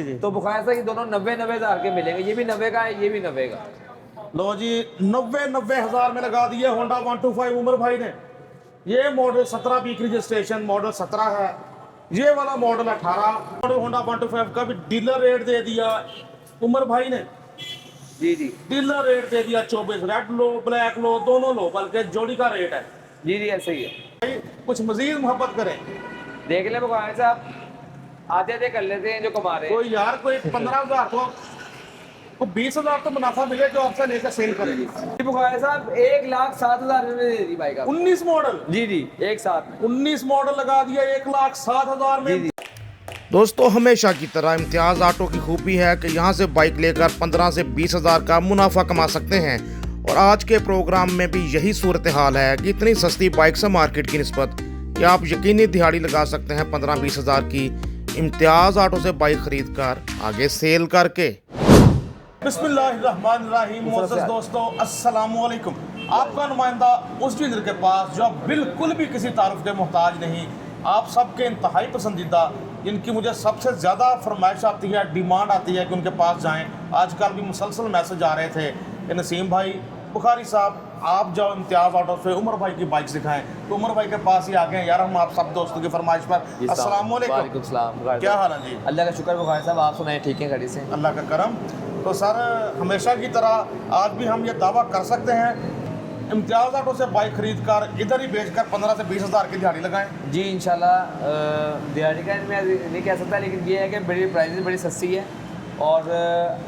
जी। तो बुखार साहब ये दोनों 90-90 हज़ार के मिलेंगे, ये भी 90 का है, ये भी 90 का। लो जी 90 हज़ार में लगा दिए होंडा 125 उमर भाई ने। ये मॉडल 17 की रजिस्ट्रेशन मॉडल 17 है, ये वाला मॉडल 18 मॉडल होंडा 125 का भी डीलर रेट दे दिया उमर भाई ने। जी जी डीलर रेट दे दिया 24। रेड लो ब्लैक लो दोनों लो, बल्कि जोड़ी का रेट है। जी जी ऐसे ही है। भाई कुछ मजीद मोहब्बत करें देख ले बुखार साहब, आधे आधे कर लेते हैं जो कमा रहे हैं। कोई यार, कोई 15,000 को 20,000 तो मुनाफा मिले जो आपसे लेकर सेल करेगी। जी बुखार साहब 1,07,000 में दे दी बाइक आप। 19 मॉडल, जी जी एक साथ में 19 मॉडल लगा दिया 1,07,000 जी में। जी। दोस्तों हमेशा की तरह इम्तियाज़ ऑटो की खूबी है कि यहाँ से बाइक लेकर 15 से 20 हज़ार का मुनाफा कमा सकते हैं। और आज के प्रोग्राम में भी यही सूरत हाल है कि इतनी सस्ती बाइक से मार्केट की निस्बत कि आप यकीनी दिहाड़ी लगा सकते हैं 15-20 हज़ार की इम्तियाज़ ऑटो से बाइक खरीद कर आगे सेल करके। बिस्मिल्लाहिर्रहमानिर्रहीम। मोअज़्ज़ज़ दोस्तों अस्सलाम वालेकुम। आपका नुमाइंदा उस डीलर के पास जो बिल्कुल भी किसी तारुफ के मोहताज नहीं, आप सबके इंतहाई पसंदीदा, जिनकी मुझे सबसे ज़्यादा फरमाइश आती है, डिमांड आती है कि उनके पास जाएं। आजकल भी मुसलसल मैसेज आ रहे थे कि नसीम भाई, बुखारी साहब, आप जाओ इम्तियाज़ ऑटो से उमर भाई की बाइक सिखाएं। तो उमर भाई के पास ही आ गए यार हम, आप सब दोस्तों की फरमाइश पर। अस्सलाम वालेकुम। सलाम। क्या हाल है जी? अल्लाह का शुक्र बुखार साहब, आप सुनाए ठीक है गाड़ी से? अल्लाह का करम। तो सर हमेशा की तरह आज भी हम ये दावा कर सकते हैं इम्तियाज़ ऑटो से बाइक खरीद कर इधर ही बेचकर 15 से 20 हज़ार की दिहाड़ी लगाएं। जी इंशाल्लाह। दिहाड़ी का मैं नहीं कह सकता, लेकिन ये है कि बड़ी प्राइस बड़ी सस्ती है और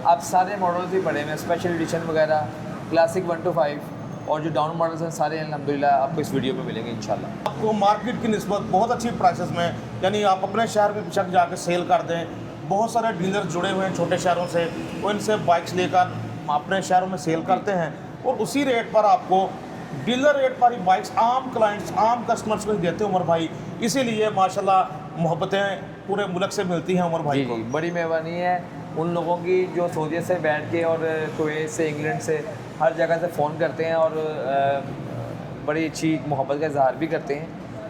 अब सारे मॉडल्स भी पड़े हुए हैं, स्पेशल एडिशन वगैरह, क्लासिक 125 और जो डाउन मॉडल्स हैं सारे अल्हम्दुलिल्लाह आपको इस वीडियो में मिलेंगे इंशाल्लाह। आपको मार्केट की निस्बत बहुत अच्छी प्राइसेस में, यानी आप अपने शहर में बेशक जाकर सेल कर दें। बहुत सारे डीलर जुड़े हुए हैं छोटे शहरों से, वो इनसे बाइक्स लेकर अपने शहरों में सेल करते हैं और उसी रेट पर आपको डीलर रेट पर ही बाइक्स आम क्लाइंट्स, आम कस्टमर्स को ही देते हैं उमर भाई। इसीलिए माशाल्लाह मोहब्बतें पूरे मुल्क से मिलती हैं उमर भाई जी को। जी बड़ी मेहरबानी है उन लोगों की जो सऊदीया से बैठ के और कुवैत से, इंग्लैंड से, हर जगह से फ़ोन करते हैं और बड़ी अच्छी मोहब्बत का इजहार भी करते हैं।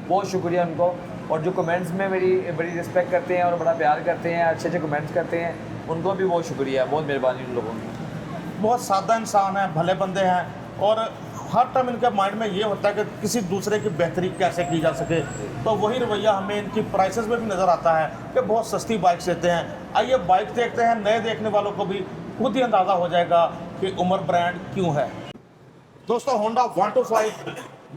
बहुत शुक्रिया उनको। और जो कमेंट्स में मेरी बड़ी रिस्पेक्ट करते हैं और बड़ा प्यार करते हैं, अच्छे अच्छे कमेंट्स करते हैं, उनको भी बहुत शुक्रिया, बहुत मेहरबानी उन लोगों की। बहुत सादा इंसान है, भले बंदे हैं और हर टाइम इनके माइंड में ये होता है कि किसी दूसरे की बेहतरी कैसे की जा सके। तो वही रवैया हमें इनकी प्राइसेस में भी नज़र आता है कि बहुत सस्ती बाइक्स देते हैं। आइए बाइक देखते हैं, नए देखने वालों को भी खुद ही अंदाज़ा हो जाएगा कि उमर ब्रांड क्यों है। दोस्तों होंडा 125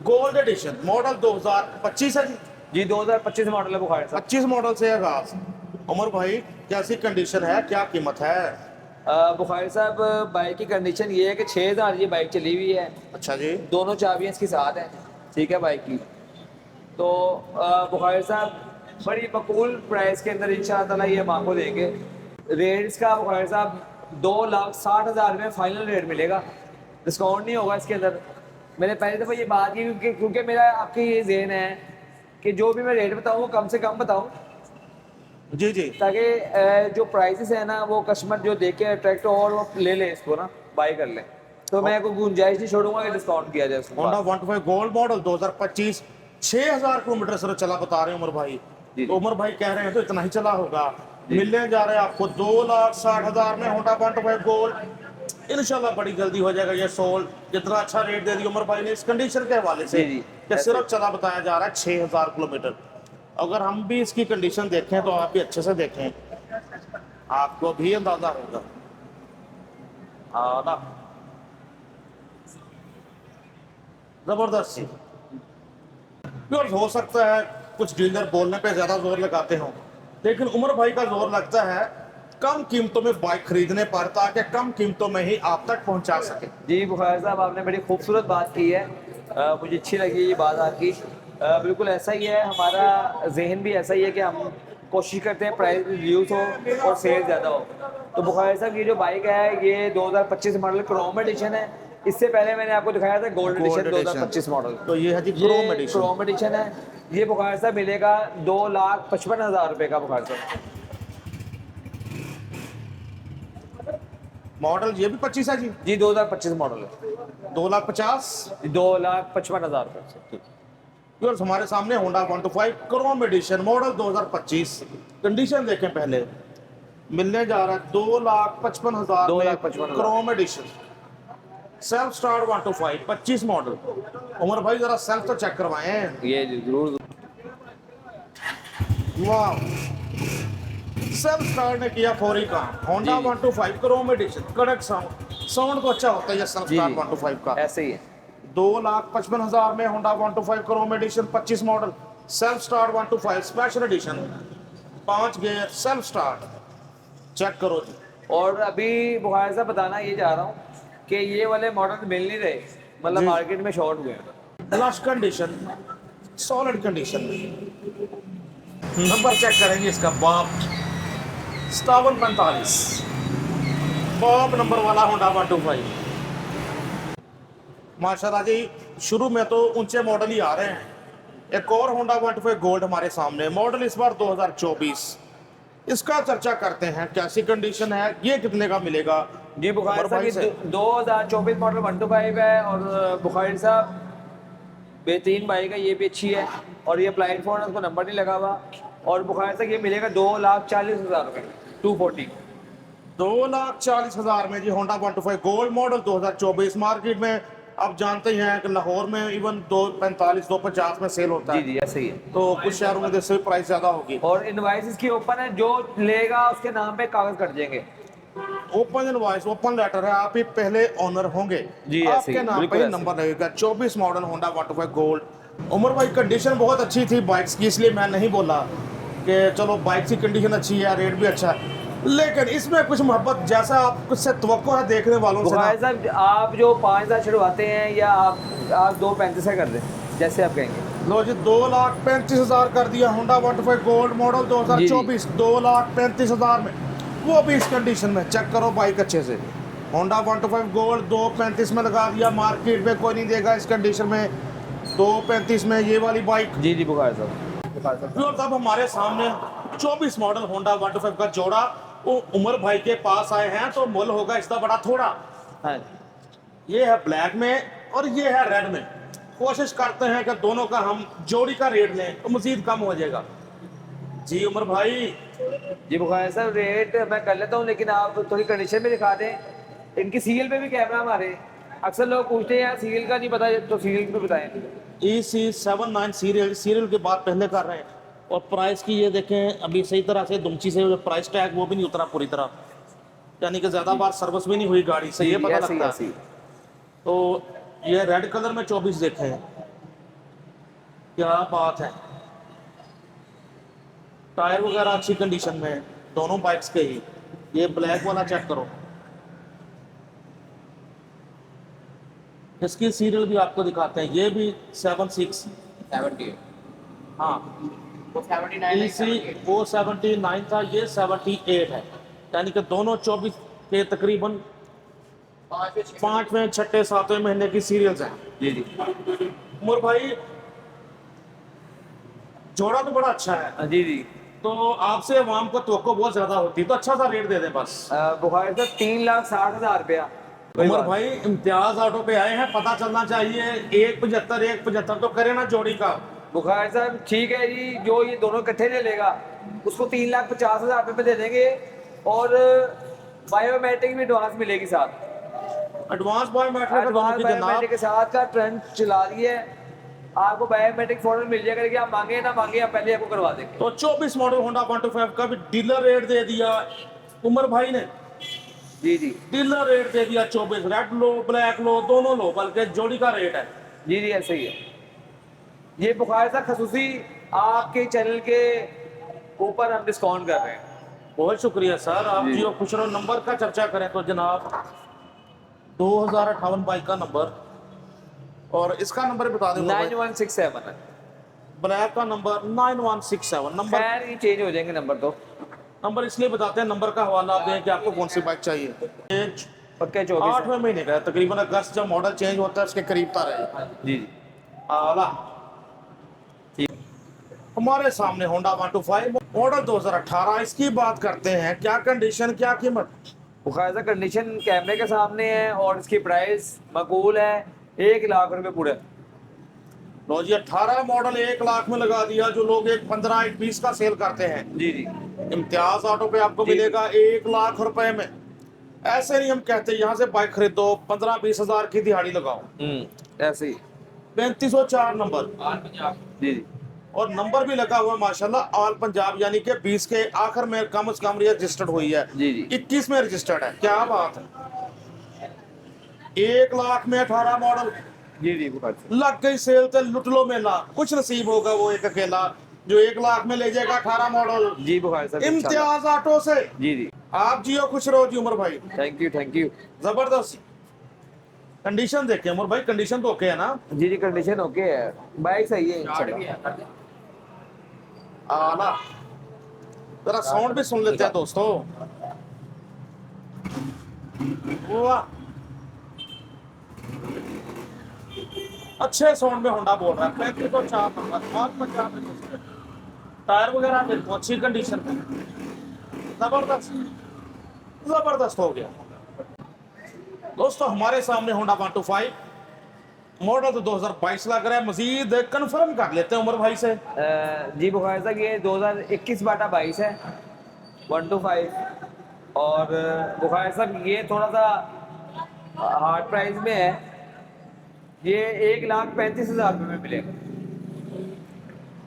गोल्ड एडिशन मॉडल 2025 है जी। जी 2025 मॉडल है बुखार साहब। 25 मॉडल से आगाज। उमर भाई कैसी कंडीशन है, क्या कीमत है? बुखारी साहब बाइक की कंडीशन ये है कि 6,000 ये बाइक चली हुई है। अच्छा जी। दोनों चाबियाँ इसके साथ हैं, ठीक है बाइक की। तो बुखारी साहब बड़ी मकबूल प्राइस के अंदर इंशाअल्लाह ताला ये हम आपको देंगे। रेट्स का बुखारी साहब 2,60,000 में फाइनल रेट मिलेगा, डिस्काउंट नहीं होगा इसके अंदर। मैंने पहले दफ़ा ये बात की क्योंकि मेरा आपके ये ज़हन है कि जो भी मैं रेट बताऊँ वो कम से कम बताऊँ, जी जी। ताकि जो प्राइसेस है ना वो कस्टमर जो देख के अट्रैक्ट हो और वो ले ले, इसको ना बाई कर ले। तो मैं कोई गुंजाइश नहीं छोड़ूंगा कि डिस्काउंट किया जाए उसको। Honda 125 gold model 2025 6,000 kilometre sir चला बता रहे हैं उमर भाई। तो उमर भाई कह रहे हैं तो इतना ही चला होगा। मिलने जा रहे हैं आपको 2,60,000 में होंडा 125 गोल्ड। इंशाल्लाह बड़ी जल्दी हो जाएगा ये सोल्ड। जितना अच्छा रेट दे दिया उमर भाई ने इस कंडीशन के हवाले से कि सिर्फ चला बताया जा रहा है 6,000 किलोमीटर। अगर हम भी इसकी कंडीशन देखें तो आप भी अच्छे से देखें, आपको भी अंदाजा होगा। हाँ ना, जबरदस्त। और हो सकता है कुछ डीलर बोलने पे ज्यादा जोर लगाते हो, लेकिन उमर भाई का जोर लगता है कम कीमतों में बाइक खरीदने पर, ताकि कम कीमतों में ही आप तक पहुंचा सके। जी बुखार साहब आपने बड़ी खूबसूरत बात की है, मुझे अच्छी लगी ये बात आपकी। बिल्कुल ऐसा ही है, हमारा जहन भी ऐसा ही है कि हम कोशिश करते हैं प्राइस रिड्यूस हो और सेल ज़्यादा हो। तो बुखारी साहब ये जो बाइक है ये 2025 मॉडल क्रोम एडिशन है। इससे पहले मैंने आपको दिखाया था गोल्ड एडिशन 2025 मॉडल। तो ये है जी क्रोम एडिशन है। ये बुखारी साहब मिलेगा 2,55,000 रुपये का बुखारी साहब। मॉडल ये भी 25 है जी। जी 2025 मॉडल है। 2,50,000 2,55,000 रुपये। व्यूअर्स हमारे सामने Honda 125 chrome edition model 2025। Condition देखें पहले, मिलने जा रहा है 2,55,000 2,55,000 chrome edition, self start 125 25 model. Umar भाई जरा सेल्फ तो चेक करवाएं। ये जरूर। वाह, सेल्फ स्टार्ट ने किया फौरी काम। होंडा जी। 125 क्रोम एडिशन, कड़क साउंड तो अच्छा होता है ये सेल्फ जी स्टार्ट जी 125 का। ऐसे ही है। 2,55,000 में Honda 125 chrome edition 25 model, self start 125 special edition, 5 gear self start. Check करो जी। और अभी बुखार साहब बताना ये चाह रहा हूँ कि ये वाले मॉडल मिल नहीं रहे, मतलब जी। मार्केट में शॉर्ट हुए हैं। लश कंडीशन, सॉलिड कंडीशन में। नंबर चेक करेंगे इसका, बाप 5745 बाप नंबर वाला होंडा 125। माशाल्लाह जी, शुरू में तो ऊंचे मॉडल ही आ रहे हैं। एक और होंडा 125 गोल्ड हमारे सामने, मॉडल इस बार 2024। इसका चर्चा करते हैं, कैसी कंडीशन है, ये कितने का मिलेगा। जी बुखारी उमर साहब भाई ये से। 2024 मॉडल 125 है। और बुखारी साहब बेहतरीन बाइक है, ये भी अच्छी है। और ये प्लेटफॉर्म है, उसको नंबर नहीं लगा हुआ। और बुखारी साहब ये मिलेगा 2,40,000 रुपये 240। 2,40,000 में जी होंडा 125 गोल्ड मॉडल 2024। मार्केट में आप जानते ही हैं कि लाहौर में इवन 245 250 में सेल होता जी है। जी ऐसे ही है। तो कुछ शहरों में इससे प्राइस ज्यादा होगी। और इनवाइस इसकी ओपन है, जो लेगा उसके नाम पे कागज कट जाएंगे। ओपन इनवॉइस, ओपन लेटर है, आप ही पहले ओनर होंगे। जी, ऐसे आपके ही, नाम बिल्कुल पे ऐसे नंबर लगेगा। 24 मॉडल होंडा 125 गोल्ड। उमर भाई कंडीशन बहुत अच्छी थी बाइक्स की, इसलिए मैं नहीं बोला कि चलो बाइक की कंडीशन अच्छी है, रेट भी अच्छा है, लेकिन इसमें कुछ मोहब्बत जैसा आपको से तवक्को है देखने वालों से ना। बुखारी साहब आप जो 5,000 छुड़वाते हैं, या आप 2,35 का कर दें, जैसे आप कहेंगे। लो जी, 2,35,000 कर दिया होंडा 125 गोल्ड मॉडल 2024। 2,35,000 में, वो भी इस कंडीशन में। चेक करो बाइक अच्छे से। होंडा 125 गोल्ड 2,35 में लगा दिया, मार्केट में कोई नहीं देगा इस कंडीशन में। 2,35 में ये वाली बाइक। जी जी बुखारी साहब। और तब हमारे सामने 24 मॉडल होंडा 125 का जोड़ा वो उमर भाई के पास आए हैं, तो मुल होगा इसका बड़ा थोड़ा। हाँ ये है ब्लैक में और ये है रेड में। कोशिश करते हैं कि दोनों का हम जोड़ी का रेट लें तो मजीद कम हो जाएगा। जी उमर भाई। जी बुखारी साहब रेट मैं कर लेता हूँ, लेकिन आप थोड़ी कंडीशन में दिखा दें। इनकी सीरियल पे भी कैमरा हमारे, अक्सर लोग पूछते हैं सीरियल का नहीं पता, तो सीरियल पे बताएं। EC79 सीरियल की बात पहले कर रहे हैं। और प्राइस की ये देखें, अभी सही तरह से दुमची से जो प्राइस टैग वो भी नहीं उतरा पूरी तरह, यानी कि ज्यादा बार सर्विस भी नहीं हुई गाड़ी से, ये पता लगता है। तो ये रेड कलर में 24 देखें, क्या बात है। टायर वगैरह अच्छी कंडीशन में दोनों बाइक्स के ही। ये ब्लैक वाला चेक करो, इसकी सीरियल भी आपको दिखाते हैं। ये भी 76 हाँ, वो 79 था, ये 78 है। यानी कि दोनों 24 के तकरीबन 5वें 6ठे 7वें महीने की सीरियल्स हैं। जी जी उमर भाई जोड़ा तो बड़ा अच्छा है। जी जी। तो आपसे अवाम को तवक्को बहुत ज्यादा होती, तो अच्छा सा रेट दे दें बस। बुखारी साहब 3,60,000 रुपया। उमर भाई इम्तियाज ऑटो पे आए हैं, पता चलना चाहिए। 1,75 तो करे ना जोड़ी का। बुखारी साहब ठीक है जी, जो ये दोनों इकट्ठे ले लेगा उसको 3,50,000 रुपये दे देंगे। और बायोमेट्रिक भी एडवांस मिलेगी साथ। एडवांस बायोमेट्रिक एडवांस की जनाब। बायोमेट्रिक के साथ का ट्रेंड चला रही है, आपको बायोमेट्रिक फौरन मिल जाएगा कि आप मांगे ना मांगे, आप पहले आपको करवा देंगे। तो 24 मॉडल होंडा 125 का भी डीलर रेट दे दिया उमर भाई ने। जी जी डीलर रेट दे दिया 24। रेड लो ब्लैक लो दोनों लो, बल्कि जोड़ी का रेट है। जी जी ऐसे ही है। ये बुखारी साहब खसूसी आपके चैनल के ऊपर हम डिस्काउंट कर रहे हैं। बहुत शुक्रिया सर, आप जी। जियो खुश रहो। नंबर का चर्चा करें तो जनाब 2058 बाइक का नंबर, और इसका नंबर बता दें। 9167 है। ब्लैक का नंबर 9167 नंबर। खैर ये चेंज हो जाएंगे नंबर तो। नंबर इसलिए बताते हैं, नंबर का हवाला आप दें कि आपको कौन सी बाइक चाहिए। पक्के 24 8वें महीने का है, तकरीबन अगस्त जब मॉडल चेंज होता है उसके करीब था रहे। जी जी आला हमारे सामने होंडा 125 मॉडल 2018। इसकी बात करते हैं, क्या कंडीशन क्या कीमत। बुखारी साहब कंडीशन कैमरे के सामने है और इसकी प्राइस मकबूल है 1,00,000 रुपये पूरे। लो जी, 18 मॉडल 1 लाख में लगा दिया। जो लोग एक 15 एक 20 का सेल करते हैं, जी जी इम्तियाज ऑटो पे आपको मिलेगा 1 लाख रुपए में। ऐसे नहीं हम कहते यहाँ से बाइक खरीदो 15-20 हजार की दिहाड़ी लगाओ। ऐसे ही 3504 नंबर जी जी और नंबर भी लगा हुआ है माशाल्लाह ऑल पंजाब, यानी कि 20 के आखिर में कम से कम रजिस्टर्ड हुई है। जी जी 21 में रजिस्टर्ड है, क्या बात है। 1 लाख में 18 मॉडल जी जी बुखार साहब लग गई सेल तो लुट लो मेला। कुछ नसीब होगा वो एक अकेला जो 1 लाख में ले जाएगा 18 मॉडल जी बुखार साहब इम्तियाज ऑटो से। जी जी आप जियो खुश रहो जी उमर भाई, थैंक यू जबरदस्त कंडीशन देखे उमर भाई, कंडीशन तो ओके है ना। जी जी कंडीशन ओके है, बाइक सही है इंशाल्लाह। आला जरा साउंड भी सुन लेते हैं दोस्तों। वाह अच्छे साउंड में होंडा बोल रहा है। 3504 नंबर और पंजाब में टायर वगैरह देखो अच्छी कंडीशन में, जबरदस्त हो गया दोस्तों। हमारे सामने होंडा 125 मॉडल तो 2022 लग रहा है। मजीद कंफर्म कर लेते हैं उमर भाई से। जी बुखार साहब ये 2021/22 है 125 और बुखार साहब ये थोड़ा सा हार्ड प्राइस में है, ये 1,35,000 रुपये में मिलेगा।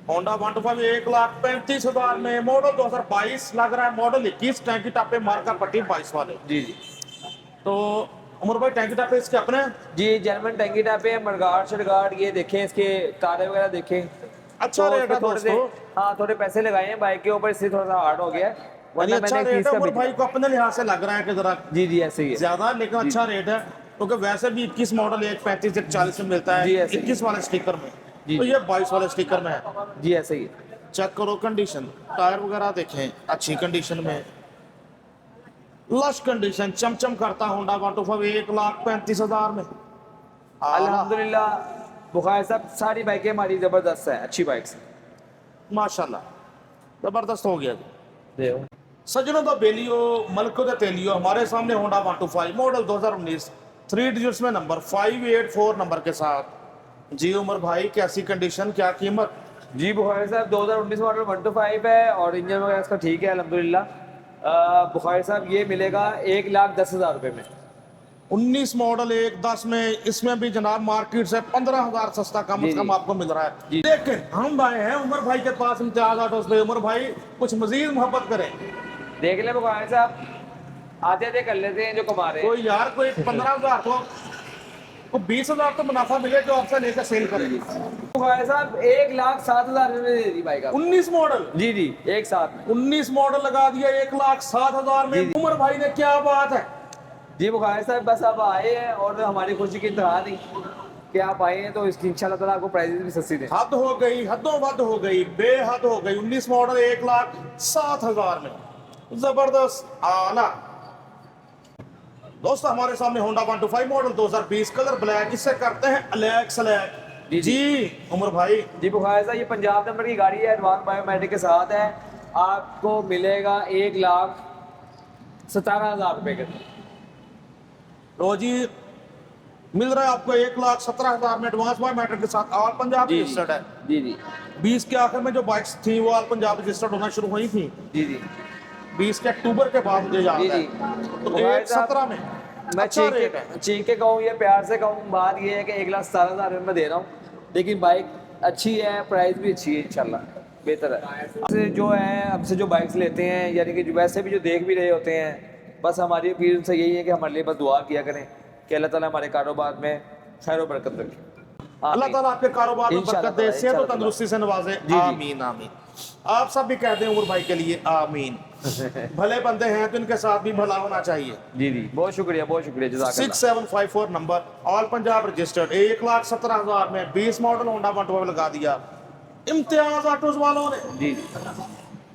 होंडा 125 1,35,000 में, मॉडल 2022 लग रहा है। मॉडल 21 टैंकी टापे मार्का पट्टी 22 वाले। जी जी तो उमर भाई टैंकी टापे इसके अपने हैं? जी जर्मन टैंकी टापे है, मडगार्ड शडगार्ड ये देखें, इसके तारे वगैरह देखें। अच्छा तो रेट है थोड़े से दोस्तों, हाँ थोड़े पैसे लगाए हैं बाइक के ऊपर, इसलिए थोड़ा सा हार्ड हो गया है, यानी वरना अच्छा मैंने रेट 30 है का उमर बेचा। भाई को अपने लिहाज से लग रहा है कि जरा जी जी ऐसे ही है ज्यादा, लेकिन अच्छा रेट है क्योंकि वैसे भी 21 मॉडल 1,35 1,40 में मिलता जी, है ऐसे ही। 21 वाले स्टिकर में, जी, तो जी। ये 22 वाले स्टिकर में है। जी ऐसे ही है। चेक करो कंडीशन, टायर वगैरह देखें अच्छी कंडीशन में, लश कंडीशन, चमचम करता होंडा 125 1,35,000 में। अल्हम्दुलिल्लाह बुखार साहब सारी बाइकें हमारी जबरदस्त है, अच्छी बाइक्स हैं। माशाल्लाह जबरदस्त हो गया जी। देखो सजनों का बेलियो मलको दे तेलियो हमारे सामने होंडा 125 मॉडल 2019 3 डिजिट्स में नंबर 584 नंबर के साथ। जी उमर भाई कैसी कंडीशन, क्या कीमत? जी बुखारी साहब 2019 मॉडल 125 है और इंजन वगैरह इसका ठीक है अल्हम्दुलिल्लाह। बुखारी साहब ये मिलेगा 1,10,000 रुपये में। 19 मॉडल 1,10 में, इसमें भी जनाब मार्केट से 15,000 सस्ता कम जी, से कम जी। आपको मिल रहा है। जी। लेकिन हम आए हैं उमर भाई के पास इम्तियाज ऑटो पे। उमर भाई कुछ मजीद मोहब्बत करें, देख ले बुखारी साहब, आधे आधे कर लेते हैं जो कमा रहे हैं। कोई यार कोई 15,000 को 20,000 तो मुनाफा मिले जो आपसे लेकर सेल करेगी। बुखारी साहब 1,07,000 रुपये में दे दी बाइक आपको। 19 मॉडल जी जी एक साथ में। 19 मॉडल लगा दिया 1,07,000 जी, में। जी। उमर भाई ने, क्या बात है। जी बुखारी साहब बस आप आए हैं और हमारी खुशी की इंतहा नहीं कि आप आए हैं, तो इसकी इंशाल्लाह ताला आपको प्राइजेस भी सस्ती दें। हद हो गई, हदों वद हो गई, बेहद हो गई। 19 मॉडल 1,07,000 में, जबरदस्त आला। दोस्तों हमारे सामने होंडा 125 मॉडल 2020 कलर ब्लैक, इससे करते हैं अलैक सलैक। जी, जी। जी उमर भाई जी बुखारी साहब ये पंजाब नंबर की गाड़ी है, एडवांस बायोमेट्रिक के साथ है, आपको मिलेगा 1,17,000 रुपये के अंदर। रोजी मिल रहा है आपको 1,17,000 में एडवांस बायोमेट्रिक के साथ। ऑल पंजाब जी रजिस्टर्ड है। जी जी 20 के आखिर में जो बाइक्स थी वो ऑल पंजाब रजिस्टर्ड होना शुरू हुई थी जी जी 20 के अक्टूबर के बाद, मुझे याद जी, है। जी। तो बुखारी 1,17 में मैं अच्छा रेट है। चीख के कहूँ या प्यार से कहूँ, बात ये है कि 1,17,000 रुपये में दे रहा हूँ, लेकिन बाइक अच्छी है, प्राइस भी अच्छी है, इंशाल्लाह बेहतर है। हमसे जो है हमसे जो बाइक्स लेते हैं, यानी कि जो वैसे भी जो देख भी रहे होते हैं, बस हमारी अपील उनसे यही है कि हमारे लिए बस दुआ किया करें कि अल्लाह ताला हमारे कारोबार में खैर और बरकत रखे। अल्लाह ताला आपके कारोबार में इंशाल्लाह बरकत दे, ताला, सेहत और इंशाल्लाह तंदुरुस्ती से नवाजे। जी, जी। आमीन आमीन। आप सब भी कहते हैं उमर भाई के लिए आमीन। भले बंदे हैं तो इनके साथ भी भला होना चाहिए। जी जी बहुत शुक्रिया जज़ाकल्लाह। 6754 नंबर, ऑल पंजाब रजिस्टर्ड, 1,17,000 में 20 मॉडल होंडा 125 लगा दिया इम्तियाज ऑटोज वालों ने। जी जी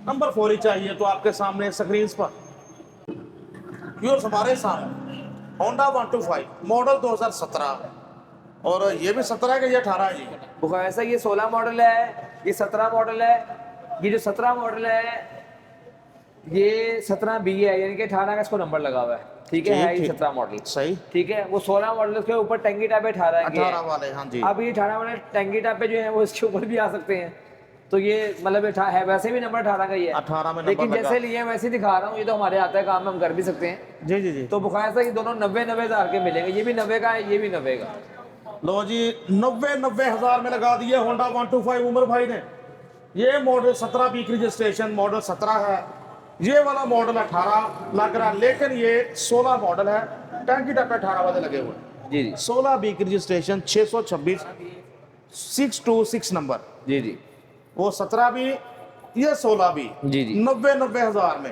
नंबर 4 ही चाहिए तो आपके सामने स्क्रीन पर व्यूअर्स हमारे सामने होंडा 125 मॉडल 2017, और ये भी 17 है कि ये 18 है जी? बुखारी ऐसा ये 16 मॉडल है, ये 17 मॉडल है। ये जो 17 मॉडल है ये 17 बी है, यानी कि 18 का इसको नंबर लगा हुआ है, ठीक है, है ये 17 मॉडल सही। ठीक है। वो 16 मॉडल के ऊपर टंगी टापे 18 के 18 हैं। वाले, हाँ जी। अब ये 18 वाले टंगी टापे जो हैं वो इसके ऊपर भी आ सकते हैं, तो ये मतलब है वैसे भी नंबर 18 का ही है, 18 में लेकिन नंबर लगा। जैसे लिए वैसे ही दिखा रहा हूँ, ये तो हमारे आता है काम, हम कर भी सकते हैं। जी जी जी। तो बुखार से ये दोनों 90-90 हज़ार के मिलेंगे, ये भी 90 का है, ये भी 90 का। लो जी 90 हज़ार में लगा दिए होंडा 125 उमर भाई ने। ये मॉडल 17 बीक रजिस्ट्रेशन मॉडल 17 है, ये वाला मॉडल 18 लग रहा है, लेकिन ये 16 मॉडल है। टैंकी टप्पे 18 वाले लगे हुए हैं। जी जी 16 बीक रजिस्ट्रेशन 626 626 नंबर, जी जी वो 17 भी ये 16 भी जी जी 90 हज़ार में।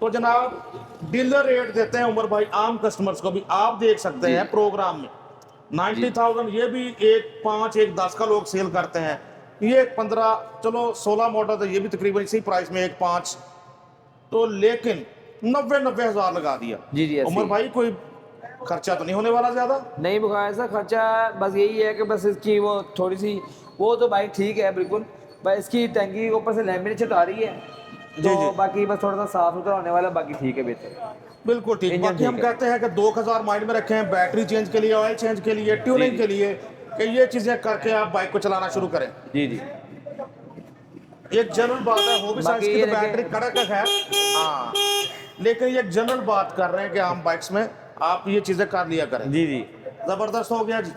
तो जनाब डीलर रेट देते हैं उमर भाई आम कस्टमर्स को भी, आप देख सकते जी। हैं प्रोग्राम में 90,000, ये भी 1.5 1.10 का लोग सेल करते हैं, ये 15, चलो 16 मॉडल तो ये भी तकरीबन इसी प्राइस में 1.5, तो लेकिन 90 हज़ार लगा दिया। जी जी, ऐसे उमर ही। भाई कोई खर्चा तो नहीं होने वाला ज्यादा? नहीं बुखार सा खर्चा बस यही है कि बस इसकी वो थोड़ी सी, वो तो बाइक ठीक है बिल्कुल, बस इसकी टंकी के ऊपर से लैमिनेशन आ रही है, जी, तो जी। बाकी बस थोड़ा सा साफ सुथरा होने वाला, बाकी ठीक है, बेहतर है। बिल्कुल ठीक। इंजन बाकी हम ठीक है। कहते हैं कि 2000 माइंड में रखें, बैटरी चेंज के लिए, ऑयल चेंज के लिए, ट्यूनिंग जी। के लिए, कि ये चीजें करके आप बाइक को चलाना शुरू करें। जी जी एक जनरल बात है, हो भी साइज बाकी की ये तो देखें- बैटरी कड़क है, हाँ, लेकिन ये जनरल बात कर रहे हैं कि आम बाइक्स में आप ये चीजें कर लिया करें। जी जी जबरदस्त हो गया जी।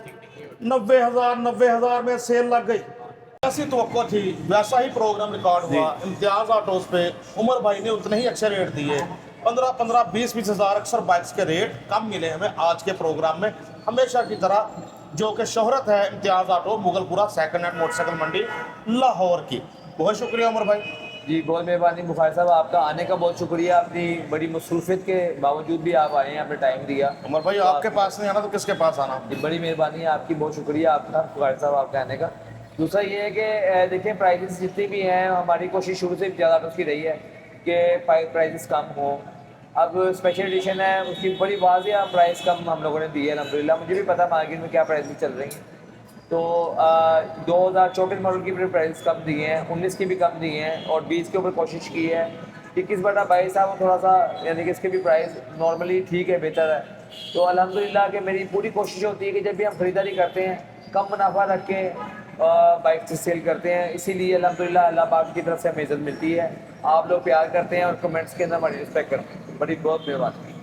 90 हज़ार में सेल लग गई। ऐसी तवक्को थी, वैसा ही प्रोग्राम रिकॉर्ड हुआ। इम्तियाज ऑटोज पे उमर भाई ने उतने ही अच्छे रेट दिए, 15 20 हज़ार। अक्सर बाइक्स के रेट कम मिले हमें आज के प्रोग्राम में, हमेशा की तरह, जो कि शोहरत है Imtiaz auto Mughalpura second hand motorcycle मंडी लाहौर की। बहुत शुक्रिया उमर भाई। जी, बहुत मेहरबानी बुखार साहब, आपका आने का बहुत शुक्रिया। अपनी बड़ी मसरूफियत के बावजूद भी आप आए हैं, आपने टाइम दिया। उमर भाई आपके पास नहीं आना तो किसके पास आना? जी, बड़ी मेहरबानी है आपकी, बहुत शुक्रिया आपका बुखार साहब आपके आने का। दूसरा ये है कि देखिए प्राइसेस जितनी भी हैं, हमारी कोशिश शुरू से ज़्यादा उसकी रही है कि प्राइसेस कम हो। अब स्पेशल एडिशन है, उसकी बड़ी वाज़ेह प्राइस कम हम लोगों ने दी है अल्हम्दुलिल्लाह। मुझे भी पता मार्केट में क्या प्राइसेस चल रही हैं, तो 2024 मॉडल की भी प्राइस कम दिए हैं, 19 की भी कम दिए हैं, और 20 के ऊपर कोशिश की है। 21/22 साहब वो थोड़ा सा, यानी कि इसके भी प्राइस नॉर्मली ठीक है, बेहतर है। तो अल्हम्दुलिल्लाह कि मेरी पूरी कोशिश होती है कि जब भी हम ख़रीदारी करते हैं कम मुनाफा रख के बाइक से सेल करते हैं, इसीलिए अल्हम्दुलिल्लाह अल्लाह पाक की तरफ से हमें इज़्ज़त मिलती है। आप लोग प्यार करते हैं और कमेंट्स के अंदर हमारी रिस्पेक्ट करते हैं, बड़ी बहुत मेहरबानी।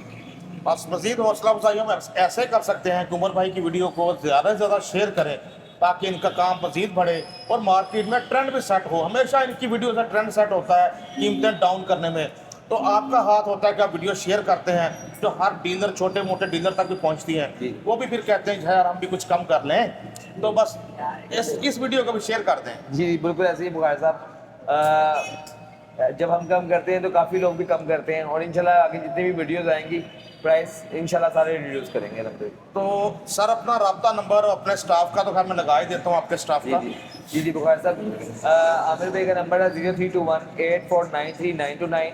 बस मजीद हौसला अफजाई हम ऐसे कर सकते हैं कि उमर भाई की वीडियो को ज़्यादा से ज़्यादा शेयर करें, ताकि इनका काम मजीद बढ़े और मार्केट में ट्रेंड भी सेट हो। हमेशा इनकी वीडियो से ट्रेंड सेट होता है कीमतें डाउन करने में, तो आपका हाथ होता है कि आप वीडियो शेयर करते हैं, जो हर डीलर, छोटे मोटे डीलर तक भी पहुंचती हैं। वो भी फिर कहते हैं यार हम भी कुछ कम कर लें, तो बस इस वीडियो को भी शेयर कर दें। जी बिल्कुल ऐसे ही बुखार साहब, जब हम कम करते हैं तो काफ़ी लोग भी कम करते हैं, और इंशाल्लाह आगे जितनी भी वीडियोस आएंगी प्राइस इंशाल्लाह सारे रिड्यूस करेंगे अल्हम्दुलिल्लाह। तो सर अपना रब्ता नंबर अपने स्टाफ का तो खैर मैं लगा ही देता हूँ, आपके स्टाफ का। जी बुखार साहब, आमिर भाई का नंबर है 032184939229,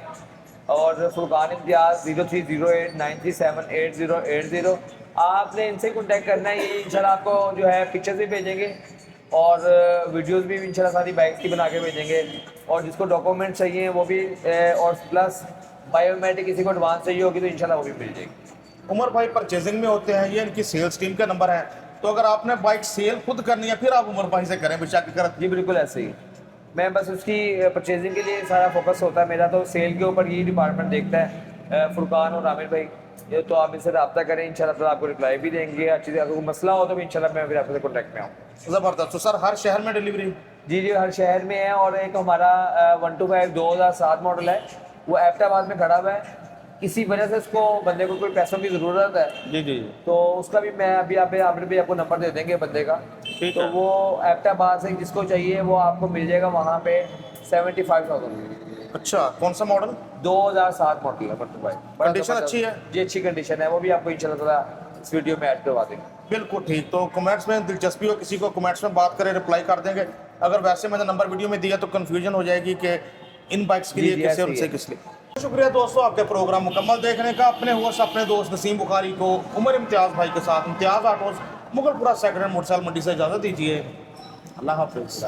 और फुरकान इम्तियाज़ 030893780880। आपने इनसे कॉन्टैक्ट करना है, ये इंशाल्लाह आपको जो है पिक्चर्स भी भेजेंगे और वीडियोस भी इंशाल्लाह सारी बाइक्स की बना के भेजेंगे, और जिसको डॉक्यूमेंट चाहिए वो भी, और प्लस बायोमेट्रिक किसी को एडवांस चाहिए होगी तो इंशाल्लाह वो भी मिल जाएगी। उमर भाई परचेजिंग में होते हैं, ये इनकी सेल्स टीम का नंबर है, तो अगर आपने बाइक सेल खुद करनी है फिर आप उमर भाई से करें बेशक कर। जी बिल्कुल ऐसे ही, मैं बस उसकी परचेजिंग के लिए सारा फोकस होता है मेरा, तो सेल के ऊपर ये डिपार्टमेंट देखता है फुरकान और आमिर भाई। ये तो आप इससे रब्ता करें, इंशाल्लाह तो आपको रिप्लाई भी देंगे। अच्छी अगर कोई मसला हो तो भी इंशाल्लाह मैं फिर आपसे कॉन्टैक्ट में आऊँ। ज़बरदस्त। तो सर हर शहर में डिलीवरी? जी हर शहर में है, और एक हमारा 125 2007 मॉडल है, वो एबटाबाद में खड़ा हुआ है। किसी वजह से उसको बंदे को कोई पैसों की ज़रूरत है, जी, तो उसका भी मैं अभी आमिर भाई आपको नंबर दे देंगे बंदे का, तो वो एबटाबाद से जिसको चाहिए वो आपको मिल जाएगा वहाँ पे 75,000। अच्छा, कौन सा मॉडल? 2007 मॉडल है भाई। कंडीशन अच्छी है? जी अच्छी कंडीशन है, वो भी आपको इंशाल्लाह ताला इस वीडियो में ऐड करवा देंगे। बिल्कुल ठीक। तो कमेंट्स में दिलचस्पी हो किसी को, कमेंट्स में बात करें, रिप्लाई कर देंगे। अगर वैसे मैंने नंबर वीडियो में दिया तो कन्फ्यूजन हो जाएगी कि इन बाइक्स के लिए जी, किसे ऐसे ही उनसे है। किस लिए। शुक्रिया दोस्तों आपके प्रोग्राम मुकम्मल देखने का। अपने होस्ट अपने दोस्त नसीम बुखारी को उमर इम्तियाज़ भाई के साथ Imtiaz autos Mughalpura second hand motorcycle मंडी से इजाज़त दीजिए। अल्लाह हाफ़िज़।